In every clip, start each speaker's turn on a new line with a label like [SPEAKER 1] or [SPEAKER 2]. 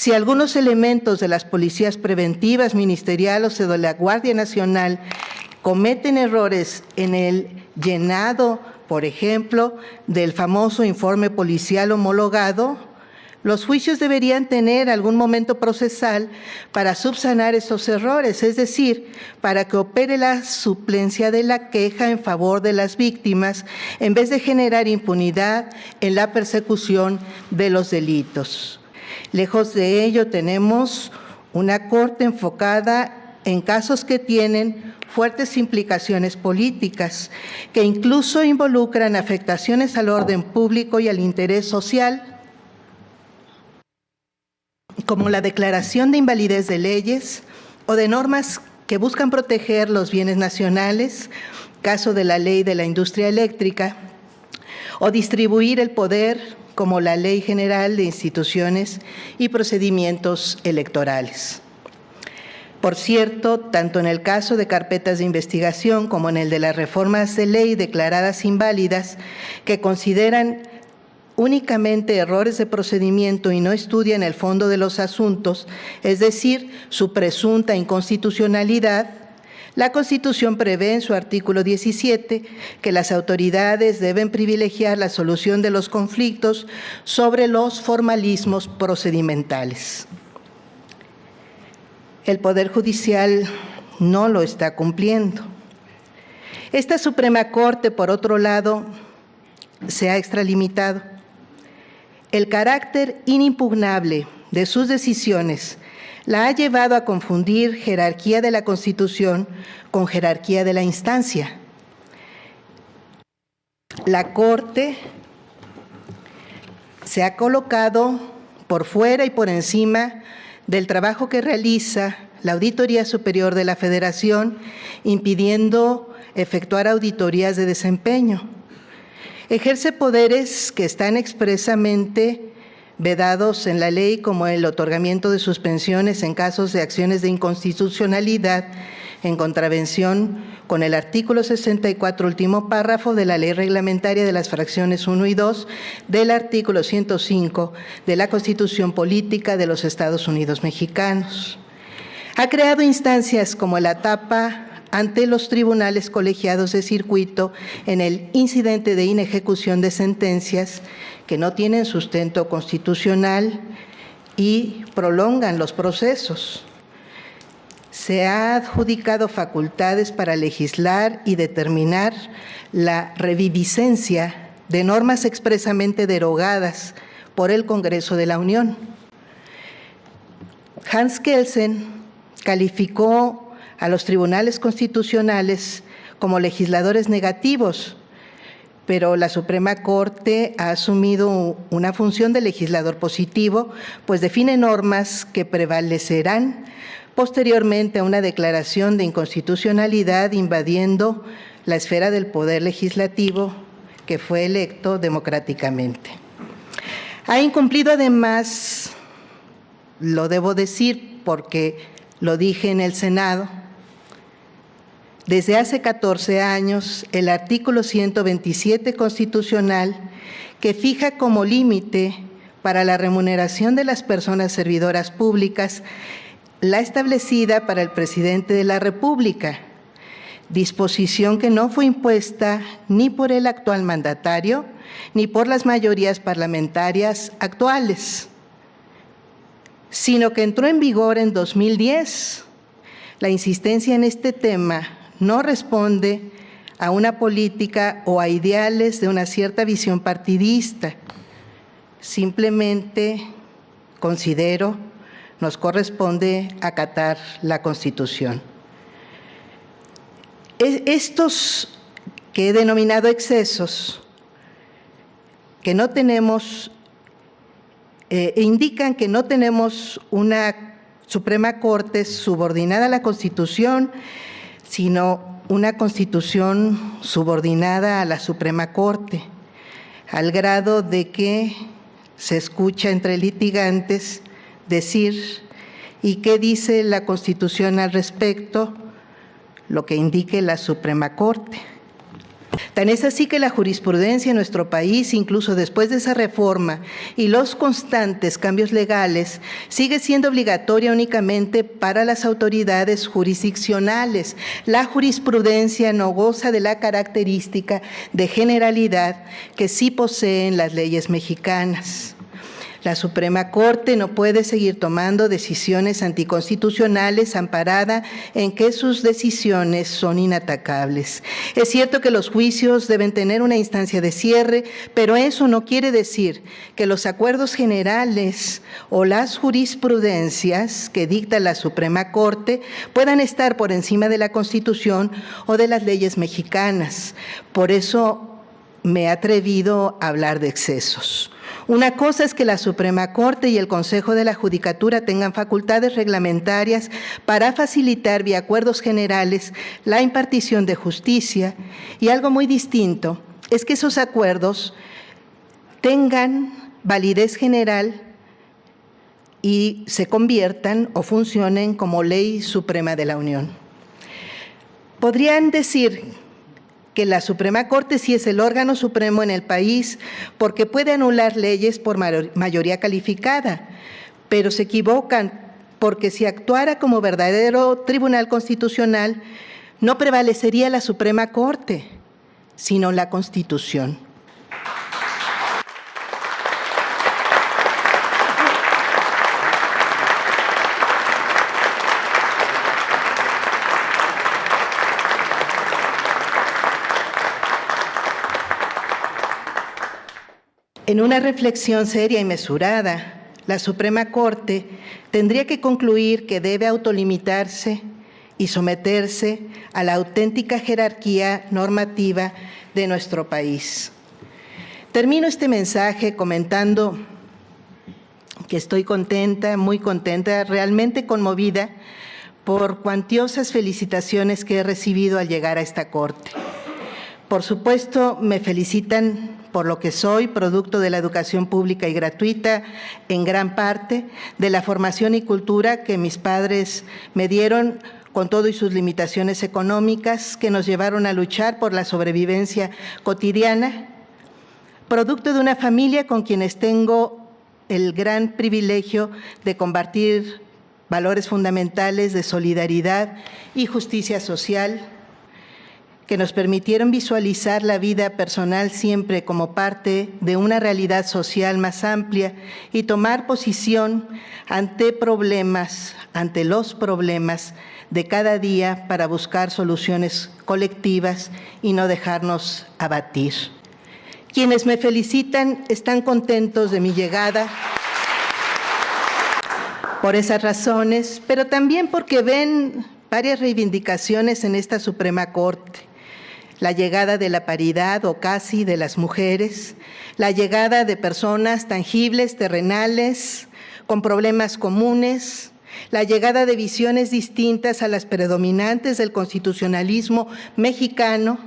[SPEAKER 1] Si algunos elementos de las policías preventivas, ministeriales o de la Guardia Nacional cometen errores en el llenado, por ejemplo, del famoso informe policial homologado, los juicios deberían tener algún momento procesal para subsanar esos errores, es decir, para que opere la suplencia de la queja en favor de las víctimas, en vez de generar impunidad en la persecución de los delitos. Lejos de ello, tenemos una Corte enfocada en casos que tienen fuertes implicaciones políticas, que incluso involucran afectaciones al orden público y al interés social, como la declaración de invalidez de leyes o de normas que buscan proteger los bienes nacionales, caso de la ley de la industria eléctrica, o distribuir el poder, como la Ley General de Instituciones y Procedimientos Electorales. Por cierto, tanto en el caso de carpetas de investigación como en el de las reformas de ley declaradas inválidas, que consideran únicamente errores de procedimiento y no estudian el fondo de los asuntos, es decir, su presunta inconstitucionalidad, la Constitución prevé en su artículo 17 que las autoridades deben privilegiar la solución de los conflictos sobre los formalismos procedimentales. El Poder Judicial no lo está cumpliendo. Esta Suprema Corte, por otro lado, se ha extralimitado. El carácter inimpugnable de sus decisiones la ha llevado a confundir jerarquía de la Constitución con jerarquía de la instancia. La Corte se ha colocado por fuera y por encima del trabajo que realiza la Auditoría Superior de la Federación, impidiendo efectuar auditorías de desempeño. Ejerce poderes que están expresamente vedados en la ley, como el otorgamiento de suspensiones en casos de acciones de inconstitucionalidad en contravención con el artículo 64, último párrafo de la Ley Reglamentaria de las fracciones 1 y 2 del artículo 105 de la Constitución Política de los Estados Unidos Mexicanos. Ha creado instancias como la etapa ante los tribunales colegiados de circuito en el incidente de inejecución de sentencias que no tienen sustento constitucional y prolongan los procesos. Se ha adjudicado facultades para legislar y determinar la reviviscencia de normas expresamente derogadas por el Congreso de la Unión. Hans Kelsen calificó a los tribunales constitucionales como legisladores negativos, pero la Suprema Corte ha asumido una función de legislador positivo, pues define normas que prevalecerán posteriormente a una declaración de inconstitucionalidad invadiendo la esfera del poder legislativo que fue electo democráticamente. Ha incumplido además, lo debo decir porque lo dije en el Senado, desde hace 14 años, el artículo 127 constitucional, que fija como límite para la remuneración de las personas servidoras públicas la establecida para el presidente de la República, disposición que no fue impuesta ni por el actual mandatario ni por las mayorías parlamentarias actuales, sino que entró en vigor en 2010. La insistencia en este tema no responde a una política o a ideales de una cierta visión partidista. Simplemente considero nos corresponde acatar la Constitución. Estos que he denominado excesos, que no tenemos, indican que no tenemos una Suprema Corte subordinada a la Constitución, sino una Constitución subordinada a la Suprema Corte, al grado de que se escucha entre litigantes decir, ¿y qué dice la Constitución al respecto? Lo que indique la Suprema Corte. Tan es así que la jurisprudencia en nuestro país, incluso después de esa reforma y los constantes cambios legales, sigue siendo obligatoria únicamente para las autoridades jurisdiccionales. La jurisprudencia no goza de la característica de generalidad que sí poseen las leyes mexicanas. La Suprema Corte no puede seguir tomando decisiones anticonstitucionales amparada en que sus decisiones son inatacables. Es cierto que los juicios deben tener una instancia de cierre, pero eso no quiere decir que los acuerdos generales o las jurisprudencias que dicta la Suprema Corte puedan estar por encima de la Constitución o de las leyes mexicanas. Por eso me he atrevido a hablar de excesos. Una cosa es que la Suprema Corte y el Consejo de la Judicatura tengan facultades reglamentarias para facilitar vía acuerdos generales la impartición de justicia, y algo muy distinto es que esos acuerdos tengan validez general y se conviertan o funcionen como ley suprema de la Unión. Podrían decir que la Suprema Corte sí es el órgano supremo en el país porque puede anular leyes por mayoría calificada, pero se equivocan porque si actuara como verdadero tribunal constitucional, no prevalecería la Suprema Corte, sino la Constitución. En una reflexión seria y mesurada, la Suprema Corte tendría que concluir que debe autolimitarse y someterse a la auténtica jerarquía normativa de nuestro país. Termino este mensaje comentando que estoy contenta, muy contenta, realmente conmovida por cuantiosas felicitaciones que he recibido al llegar a esta Corte. Por supuesto, me felicitan por lo que soy, producto de la educación pública y gratuita, en gran parte, de la formación y cultura que mis padres me dieron, con todo y sus limitaciones económicas, que nos llevaron a luchar por la sobrevivencia cotidiana, producto de una familia con quienes tengo el gran privilegio de compartir valores fundamentales de solidaridad y justicia social, que nos permitieron visualizar la vida personal siempre como parte de una realidad social más amplia y tomar posición ante los problemas de cada día para buscar soluciones colectivas y no dejarnos abatir. Quienes me felicitan están contentos de mi llegada por esas razones, pero también porque ven varias reivindicaciones en esta Suprema Corte. La llegada de la paridad o casi de las mujeres, la llegada de personas tangibles, terrenales, con problemas comunes, la llegada de visiones distintas a las predominantes del constitucionalismo mexicano,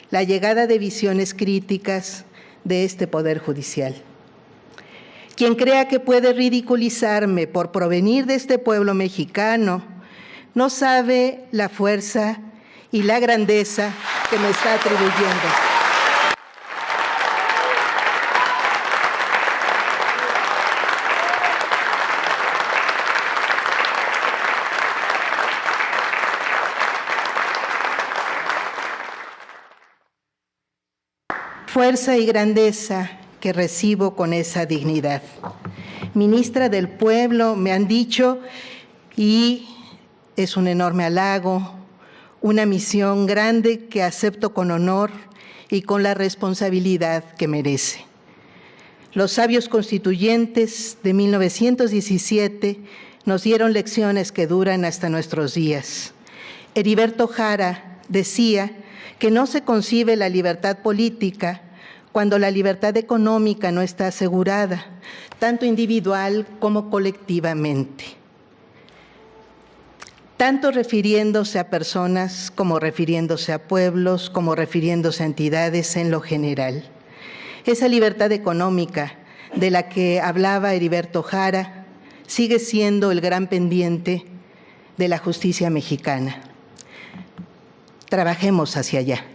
[SPEAKER 1] la llegada de visiones críticas de este Poder Judicial. Quien crea que puede ridiculizarme por provenir de este pueblo mexicano, no sabe la fuerza y la grandeza que me está atribuyendo. Fuerza y grandeza que recibo con esa dignidad. Ministra del Pueblo, me han dicho, y es un enorme halago, una misión grande que acepto con honor y con la responsabilidad que merece. Los sabios constituyentes de 1917 nos dieron lecciones que duran hasta nuestros días. Heriberto Jara decía que no se concibe la libertad política cuando la libertad económica no está asegurada, tanto individual como colectivamente. Tanto refiriéndose a personas como refiriéndose a pueblos, como refiriéndose a entidades en lo general. Esa libertad económica de la que hablaba Heriberto Jara sigue siendo el gran pendiente de la justicia mexicana. Trabajemos hacia allá.